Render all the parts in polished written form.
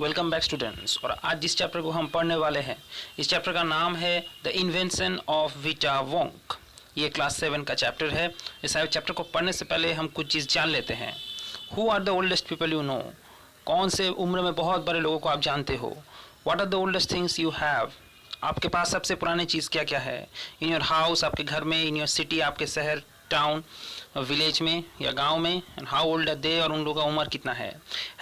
Welcome back students. और आज जिस चैप्टर को हम पढ़ने वाले हैं, इस चैप्टर का नाम है द इन्वेंशन ऑफ विटा वोंक। ये क्लास 7 का चैप्टर है। इस चैप्टर को पढ़ने से पहले हम कुछ चीज़ जान लेते हैं। Who are the oldest people you know? कौन से उम्र में बहुत बड़े लोगों को आप जानते हो? What are the oldest things you have? आपके पास सबसे पुरानी चीज़ क्या क्या है? इन योर हाउस, आपके घर में, इन योर सिटी, आपके शहर, टाउन, विलेज में या गांव में। And how old are they, और उन लोगों का उम्र कितना है।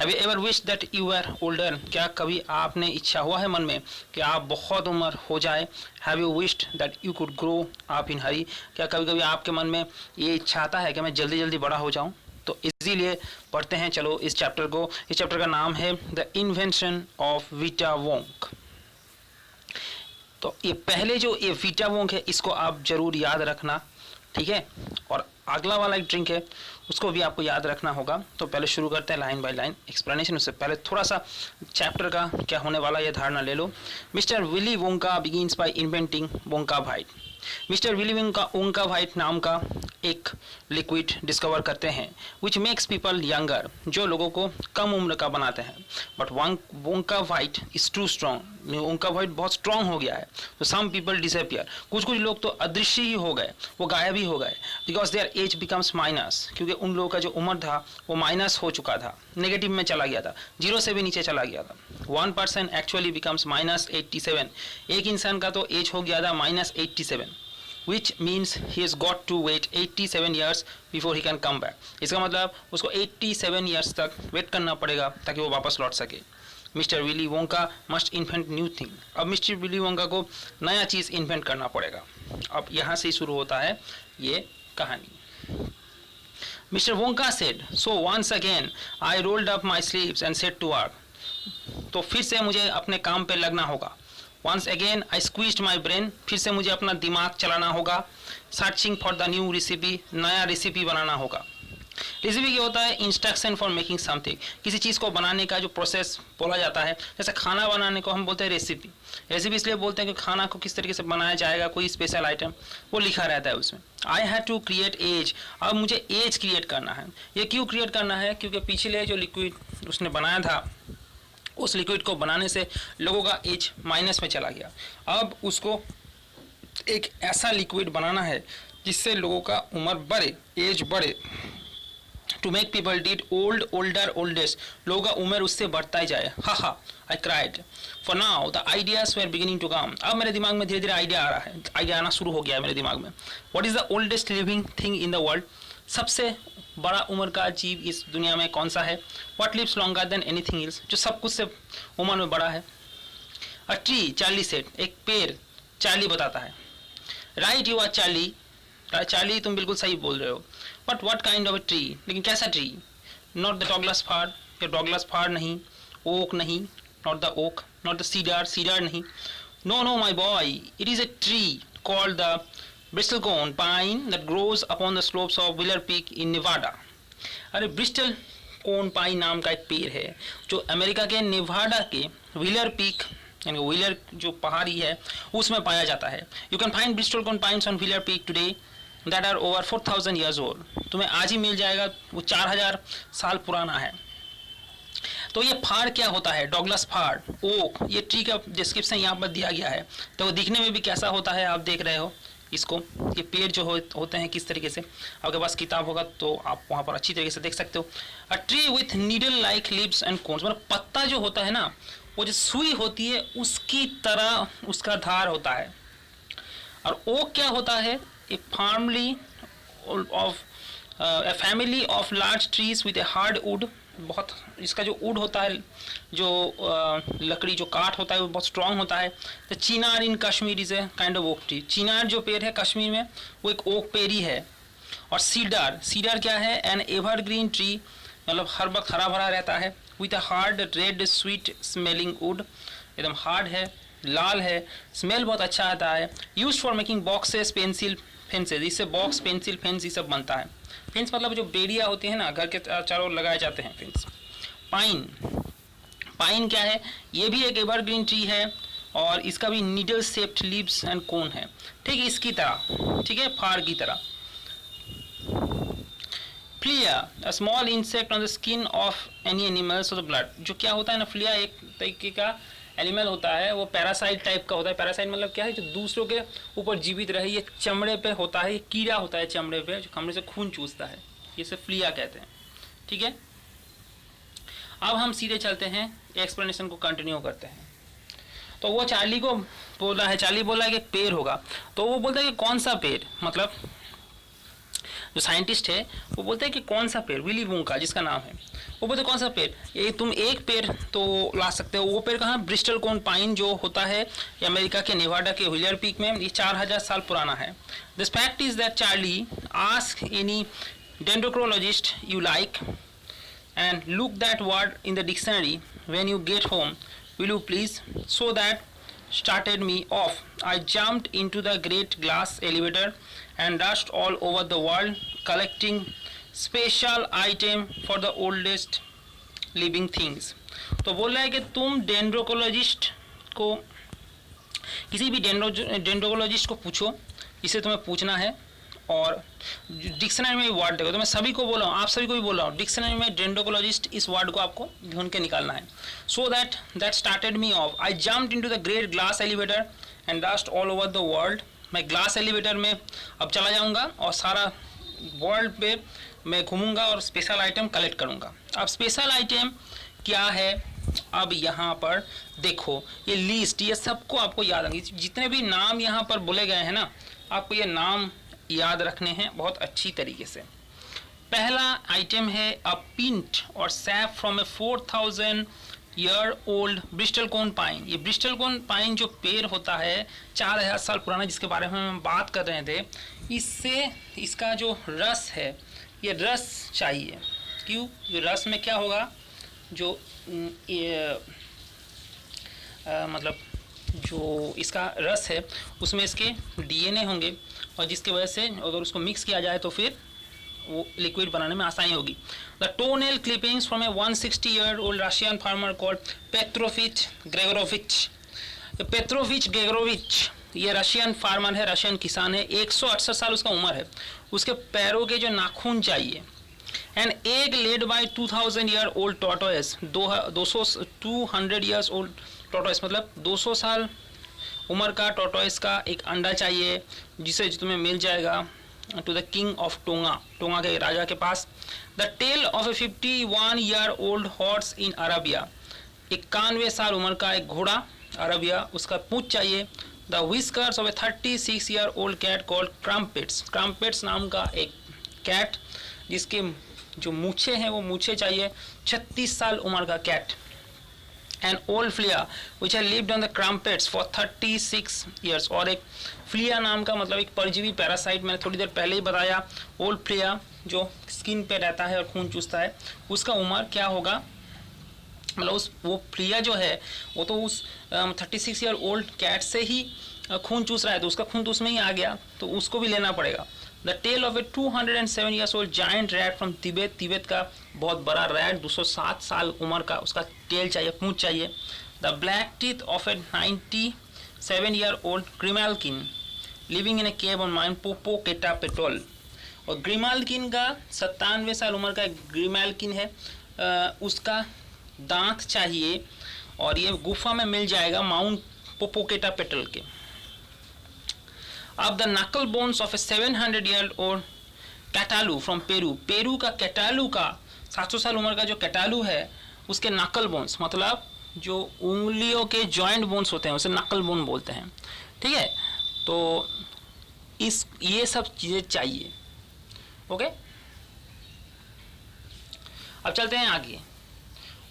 Have you ever wish that you are older? क्या कभी आपने इच्छा हुआ है मन में कि आप बहुत उम्र हो जाए? Have you wished that you could grow up in hurry? क्या कभी कभी आपके मन में ये इच्छा आता है कि मैं जल्दी जल्दी बड़ा हो जाऊं? तो इसीलिए पढ़ते हैं चलो इस चैप्टर को। इस चैप्टर का नाम है द इन्वेंशन ऑफ विटा वोंक। तो ये पहले जो ये विटा वोंक है, इसको आप जरूर याद रखना, ठीक है। और अगला वाला एक ड्रिंक है, उसको भी आपको याद रखना होगा। तो पहले शुरू करते हैं लाइन बाय लाइन एक्सप्लेनेशन। उससे पहले थोड़ा सा चैप्टर का क्या होने वाला ये धारणा ले लो। Mister Willy Wonka begins by inventing Wonka white. Mister Willy Wonka white नाम का एक लिक्विड डिस्कवर करते हैं विच मेक्स पीपल यंगर, जो लोगों को कम उम्र का बनाते हैं। But Wonka vite is too strong. Wonka vite बहुत स्ट्रॉन्ग हो गया है, तो सम पीपल डिसअपियर। कुछ लोग तो अदृश्य ही हो गए, वो गायब ही हो गए। Because there age becomes minus, क्योंकि उन लोगों का जो उम्र था वो माइनस हो चुका था, नेगेटिव में चला गया था, 0 से भी नीचे चला गया था। 1% एक्चुअली बिकम्स -87। एक इंसान का तो एज हो गया था -87, which means he has got to wait 87 years before he can come back. इसका मतलब उसको 87 years तक वेट करना पड़ेगा ताकि वो वापस लौट सके। Mister Willy Wonka must invent new thing. अब मिस्टर विली वोंका को नया चीज़ इन्वेंट करना पड़ेगा। अब यहाँ से शुरू होता है ये कहानी। Mister Wonka said, so once again I rolled up my sleeves and set to work. तो फिर से मुझे अपने काम पे लगना होगा। Once again I squeezed my brain, फिर से मुझे अपना दिमाग चलाना होगा। Searching for the new recipe, नया रेसिपी बनाना होगा। रेसिपी क्या होता है? Instruction for making something. किसी चीज़ को बनाने का जो प्रोसेस बोला जाता है, जैसे खाना बनाने को हम बोलते हैं रेसिपी। रेसिपी इसलिए बोलते हैं कि खाना को किस तरीके से बनाया जाएगा, कोई स्पेशल आइटम वो लिखा रहता है उसमें। I had to create age. अब मुझे एज क्रिएट करना है। ये क्यों क्रिएट करना है? क्योंकि पिछले जो लिक्विड उसने बनाया था, उस लिक्विड को बनाने से लोगों का एज माइनस में चला गया। अब उसको एक ऐसा लिक्विड बनाना है जिससे लोगों का उम्र बढ़े, एज बढ़े। To make people did old older oldest, लोगों का उम्र उससे बढ़ता ही जाए। Ha ha, I cried. For now the ideas were beginning to come. अब मेरे दिमाग में धीरे धीरे आइडिया आ रहा है, आइडिया आना शुरू हो गया है मेरे दिमाग में। What is the oldest living thing in the world? सबसे बड़ा उम्र का जीव इस दुनिया में कौन सा है? What lives longer than anything else, जो सब कुछ से उम्र में बड़ा है? अ ट्री, चार्ली सेड, एक पेड़, चार्ली बताता है। Right you are Charlie, Charlie तुम बिल्कुल सही बोल रहे हो। But what kind of a tree, लेकिन कैसा tree? Not the Douglas fir, ये डॉगलस फार नहीं, ओक नहीं, not the oak, not the cedar, cedar नहीं। No no my boy, it is a tree called the bristlecone pine that grows upon the slopes of Wheeler Peak in Nevada. अरे Bristol कोन pine नाम का एक पेड़ है जो America के Nevada के व्हीलर पीक, यानी व्हीलर जो पहाड़ी है उसमें पाया जाता है। You can find bristlecone pines on Wheeler Peak today that are over 4000 years old। तुम्हें आज ही मिल जाएगा, वो 4000 साल पुराना है। तो ये फाड़ क्या होता है? डॉगलस फाड़, ओक। ये ट्री का डिस्क्रिप्शन यहाँ पर दिया गया है। तो वो दिखने में भी कैसा होता है आप देख रहे हो इसको। ये पेड़ जो होते हैं किस तरीके से, आपके पास किताब होगा तो आप वहाँ पर अच्छी तरीके से देख सकते हो। A tree with needle like leaves and cones, मतलब पत्ता जो होता है ना, वो जो सुई होती है उसकी तरह उसका धार होता है। और ओक क्या होता है? A family of large trees with a hard would. बहुत इसका जो वुड होता है, जो लकड़ी जो काठ होता है वो बहुत स्ट्रांग होता है। तो chinar in Kashmir is a kind of oak tree. चिनार जो पेड़ है कश्मीर में वो एक ओक पेड़ ही है। और सीडर, सीडर क्या है? एन एवरग्रीन ट्री, मतलब हर वक्त हरा भरा रहता है। With a hard red sweet smelling would, एकदम हार्ड है, लाल है, स्मेल बहुत अच्छा आता है। Use for making boxes, pencil, fences. इससे बॉक्स, पेंसिल, फेंस ये सब बनता है। फेंस मतलब जो बेड़ियाँ होती हैं ना, घर के चारों लगाए जाते हैं फेंस। पाइन, पाइन क्या है? ये भी एक एवरग्रीन ट्री है और इसका भी नीडल शेप्ड लीव्स एंड कोन है, ठीक है, इसकी तरह, ठीक है, फाड़ की तरह। Phulia a small insect on the skin of any animals of the blood. जो क्या होता है ना, फ्लिया एक तरीके का एनिमल होता है, वो पैरासाइट टाइप का होता है। पैरासाइट मतलब क्या है, जो दूसरों के ऊपर जीवित रहे। ये चमड़े पे होता है, ये कीड़ा होता है चमड़े पे, जो चमड़े से खून चूसता है, ये से फ्लिया कहते हैं। ठीक है, अब हम सीधे चलते हैं, एक्सप्लेनेशन को कंटिन्यू करते हैं। तो वो चार्ली को बोला है, चार्ली बोला है कि एक पेड़ होगा, तो वो बोलता है कि कौन सा पेड़, मतलब जो साइंटिस्ट है वो बोलते हैं कि कौन सा पेड़, विली वोंका जिसका नाम है, वो बोलते कौन सा पेड़, ये तुम एक पेड़ तो ला सकते हो। वो पेड़ कहाँ, ब्रिस्टल कोन पाइन जो होता है ये अमेरिका के नेवाडा के व्हीलर पीक में, ये 4000 साल पुराना है। This fact is that Charlie ask any dendrochronologist you like and look that word in the dictionary when you get home, will you please? So that started me off. I jumped into the great glass elevator and rushed all over the world collecting special item for the oldest living things. तो बोल रहा है कि तुम डेंड्रोकोलॉजिस्ट को, किसी भी डेंड्रोकोलॉजिस्ट को पूछो, इसे तुम्हें पूछना है, और डिक्शनरी में वर्ड देखो। तो मैं सभी को बोल रहा हूँ, आप सभी को भी बोल रहा हूँ, डिक्शनरी में डेंड्रोकोलॉजिस्ट इस वर्ड को आपको ढूंढ के निकालना है। So that started me of, I jumped into the great glass elevator and rushed all over the world. मैं ग्लास एलिवेटर में अब चला जाऊँगा और सारा वर्ल्ड पे मैं घूमूंगा और स्पेशल आइटम कलेक्ट करूँगा। अब स्पेशल आइटम क्या है, अब यहाँ पर देखो ये लिस्ट, ये सबको आपको याद रखनी, जितने भी नाम यहाँ पर बोले गए हैं ना, आपको ये नाम याद रखने हैं बहुत अच्छी तरीके से। पहला आइटम है अ पिंट और SAP from A 4000 year old Bristol cone pine. ये ब्रिस्टल कोन पाइन जो पेड़ होता है 4000 साल पुराना, जिसके बारे में हम बात कर रहे थे, इससे इसका जो रस है, ये रस चाहिए। क्यों, ये रस में क्या होगा, जो मतलब जो इसका रस है उसमें इसके डीएनए होंगे, और जिसकी वजह से अगर उसको मिक्स किया जाए तो फिर वो लिक्विड बनाने में आसानी होगी। The toenail clippings from a 160 year old Russian farmer called Petrovich Gregorovich. Petrovich Gregorovich ये रशियन फार्मर है, रशियन किसान है, 168 साल उसका उम्र है। उसके पैरों के जो नाखून चाहिए। And egg led by 2000 year old tortoise, 200 years old tortoise, मतलब 200 साल उम्र का टॉर्टोइस का एक अंडा चाहिए, जिसे तुम्हें मिल जाएगा to the king of Tonga, Tonga के राजा के पास। The tale of a 51 year old horse in Arabia, 91 साल उम्र का एक घोड़ा अरबिया, उसका पूंछ चाहिए। The whiskers of a 36 year old cat called Crumpets, Crumpets नाम का एक कैट, जिसके जो मूछे हैं वो मूछे चाहिए। 36 साल उम्र का cat. An old flea which had lived on the Crumpets for 36 years, और एक फ्लिया नाम का मतलब एक परजीवी पैरासाइट, मैंने थोड़ी देर पहले ही बताया। ओल्ड फ्लिया जो स्किन पे रहता है और खून चूसता है, उसका उम्र क्या होगा, मतलब उस वो फ्लिया जो है वो तो उस 36 ईयर ओल्ड कैट से ही खून चूस रहा है, तो उसका खून तो उसमें ही आ गया, तो उसको भी लेना पड़ेगा। The tale of a 207 years old giant rat from Tibet, Tibet का बहुत बड़ा रैट, 207 साल उम्र का, उसका टेल चाहिए, पूंछ चाहिए। The black teeth of a 97 year old grimalkin living in a cave on mount Popocatepetl, और ग्रिमाल्किन का 97 साल उम्र का ग्रिमाल्किन है, उसका दांत चाहिए, और ये गुफा में मिल जाएगा माउंट पोपोकेटापेटल के। अब the knuckle bones of a 700 year old cattaloo from Peru, Peru का कैटालू का 700 साल उम्र का जो कैटालू है, उसके नकल बोन्स मतलब जो उंगलियों के जॉइंट बोन्स होते हैं उसे नकल बोन बोलते हैं। ठीक है, तो इस ये सब चीज़ें चाहिए। ओके, अब चलते हैं आगे।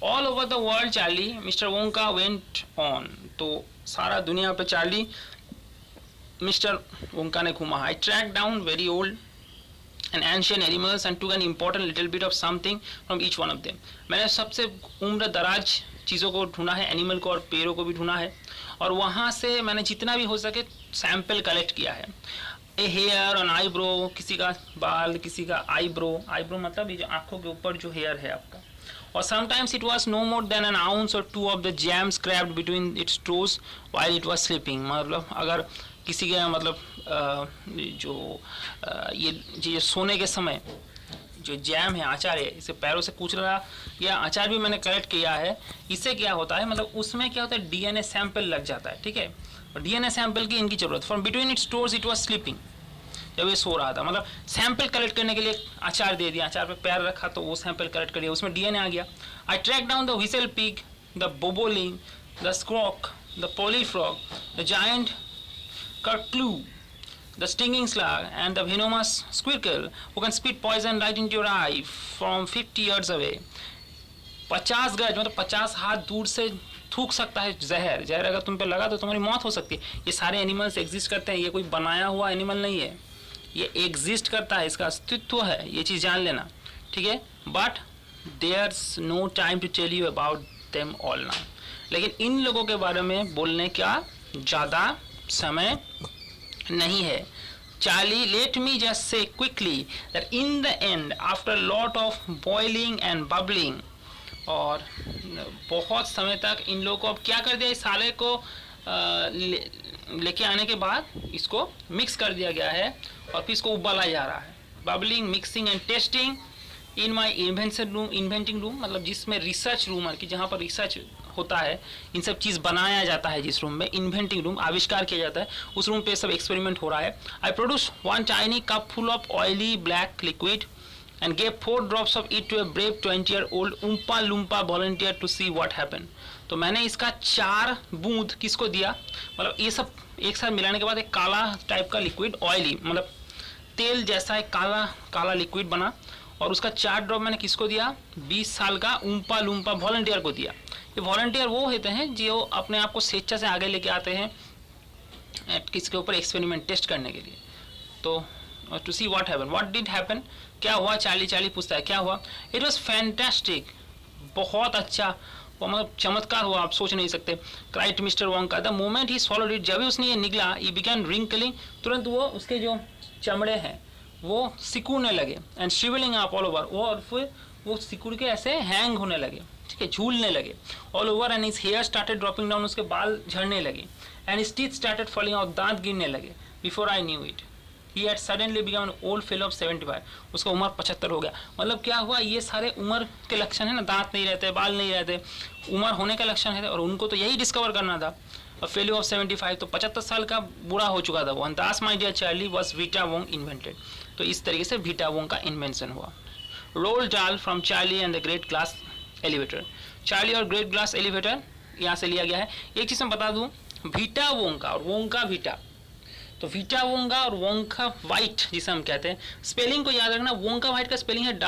All over the world Charlie mister Wonka went on, तो सारा दुनिया पे चार्ली मिस्टर वोंका ने घूमा। I track down very old and ancient animals and took an important little bit of something from each one of them. मैंने सबसे उम्र दराज चीज़ों को ढूंढा है, एनिमल को और पेड़ों को भी ढूंढा है, और वहाँ से मैंने जितना भी हो सके सैंपल कलेक्ट किया है। ए हेयर ऑन आईब्रो, किसी का बाल, किसी का आईब्रो, आईब्रो मतलब ये जो आँखों के ऊपर जो हेयर है आपका, और sometimes it was no more than an ounce or two of the jam scraped between its toes while it was sleeping। मतलब अगर किसी के मतलब ये सोने के समय जो जैम है, अचार है, इसे पैरों से कूच रहा या अचार भी मैंने कलेक्ट किया है, इससे क्या होता है, मतलब उसमें क्या होता है, डीएनए सैंपल लग जाता है, ठीक है। और डीएनए सैंपल की इनकी जरूरत, from between its toes it was sleeping, जब ये सो रहा था, मतलब सैंपल कलेक्ट करने के लिए अचार दे दिया, अचार पे पैर रखा तो वो सैंपल कलेक्ट कर दिया, उसमें डीएनए आ गया। I track down the whistle pig, the bobolink, the skrock, the pollyfrog, the giant curlicue, the stinging slug and the venomous squircle who can spit poison right into your eye from 50 yards away. 50 गज मतलब 50 हाथ दूर से थूक सकता है जहर। जहर अगर तुम पे लगा तो तुम्हारी मौत हो सकती है। ये सारे एनिमल्स एग्जिस्ट करते हैं, ये कोई बनाया हुआ एनिमल नहीं है, ये एग्जिस्ट करता है, इसका अस्तित्व है, ये चीज़ जान लेना, ठीक है। But there's no time to tell you about them all now, लेकिन इन लोगों के बारे में बोलने का ज़्यादा समय नहीं है। Charlie, let me just say quickly that in the end, after a lot of boiling and bubbling, और बहुत समय तक इन लोगों को अब क्या कर दिया, इस साले को लेके आने के बाद इसको मिक्स कर दिया गया है और फिर इसको उबाला जा रहा है। Bubbling, mixing and testing in my inventing room, मतलब जिसमें रिसर्च रूम है कि जहाँ पर रिसर्च होता है, इन सब चीज़ बनाया जाता है, जिस रूम में इन्वेंटिंग रूम आविष्कार किया जाता है, उस रूम पे सब एक्सपेरिमेंट हो रहा है। I produce one tiny cup full of oily black liquid and gave 4 drops of it to a brave 20-year-old Oompa Loompa volunteer to see what happen. तो मैंने इसका 4 बूंद किसको दिया, मतलब ये सब एक साथ मिलाने के बाद एक काला टाइप का लिक्विड, ऑयली मतलब तेल जैसा एक काला काला लिक्विड बना, और उसका 4 ड्रॉप मैंने किसको दिया, 20 साल का उम्पा लुम्पा वॉलंटियर को दिया। ये वॉलंटियर वो होते हैं जो अपने आप को स्वेच्छा से आगे लेके आते हैं किसके ऊपर एक्सपेरिमेंट टेस्ट करने के लिए। तो to see what happen, what did happen, क्या हुआ, चार्ली पूछता है क्या हुआ। इट वाज फैंटास्टिक, बहुत अच्छा, वो मतलब चमत्कार हुआ, आप सोच नहीं सकते। क्राइट mister Wonka the moment he swallowed it, जब भी उसने ये निकला, ही बिगन रिंकलिंग, तुरंत वो उसके जो चमड़े हैं वो सिकुड़ने लगे, एंड श्रिवलिंग अप ऑल ओवर, और फिर वो सिकुड़ के ऐसे हैंग होने लगे, ठीक है, झूलने लगे all over, and his hair started dropping down, उसके बाल झड़ने लगे, and his teeth started falling out, दांत गिरने लगे। Before I knew it he had suddenly become an old fellow of 75, उसका उम्र 75 हो गया। मतलब क्या हुआ, ये सारे उम्र के लक्षण है ना, दांत नहीं रहते, बाल नहीं रहते, उम्र होने का लक्षण है, और उनको तो यही डिस्कवर करना था। फेलो ऑफ 75, तो 75 साल का बूढ़ा हो चुका था वो। And that's my dear Charlie was Vita Wonk invented, तो इस तरीके से वीटा वोंग का इन्वेंशन हुआ। Roald Dahl from Charlie and the great glass elevator, Charlie और ग्रेट ग्लास एलिवेटर यहाँ से लिया गया है। एक चीज़ मैं बता दूँ, वीटा वोंका और वोंका वीटा, तो वीटा वोंगा और वोंका वाइट जिसे हम कहते हैं, स्पेलिंग को याद रखना। वोंका वाइट का स्पेलिंग है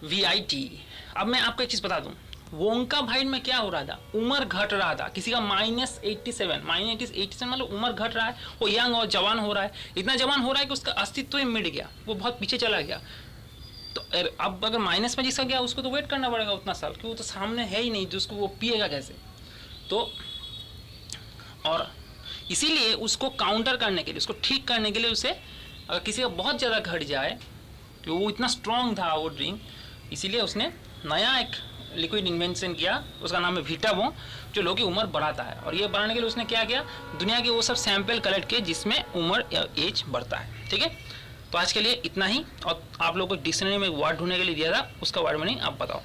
WONKAVIT। अब मैं आपको एक चीज़ बता दूँ, वोंका वाइट में क्या हो रहा था, उम्र घट रहा था, किसी का -87 मतलब उम्र घट रहा है, वो यंग और जवान हो रहा है, इतना जवान हो रहा है कि उसका अस्तित्व ही मिट गया, वो बहुत पीछे चला गया। तो अब अगर माइनस में जिसका गया उसको तो वेट करना पड़ेगा उतना साल, क्योंकि वो तो सामने है ही नहीं, तो उसको वो पिएगा कैसे। तो और इसीलिए उसको काउंटर करने के लिए, उसको ठीक करने के लिए, उसे अगर किसी का बहुत ज़्यादा घट जाए, तो वो इतना स्ट्रॉन्ग था वो ड्रिंक, इसीलिए उसने नया एक लिक्विड इन्वेंशन किया, उसका नाम है वीटा वोंग, जो लोगों की उम्र बढ़ाता है। और ये बढ़ाने के लिए उसने क्या किया, दुनिया के वो सब सैंपल कलेक्ट किए जिसमें उम्र या एज बढ़ता है, ठीक है। तो आज के लिए इतना ही, और आप लोगों को डिक्शनरी में एक वर्ड ढूंढने के लिए दिया था, उसका वर्ड मीनिंग आप बताओ।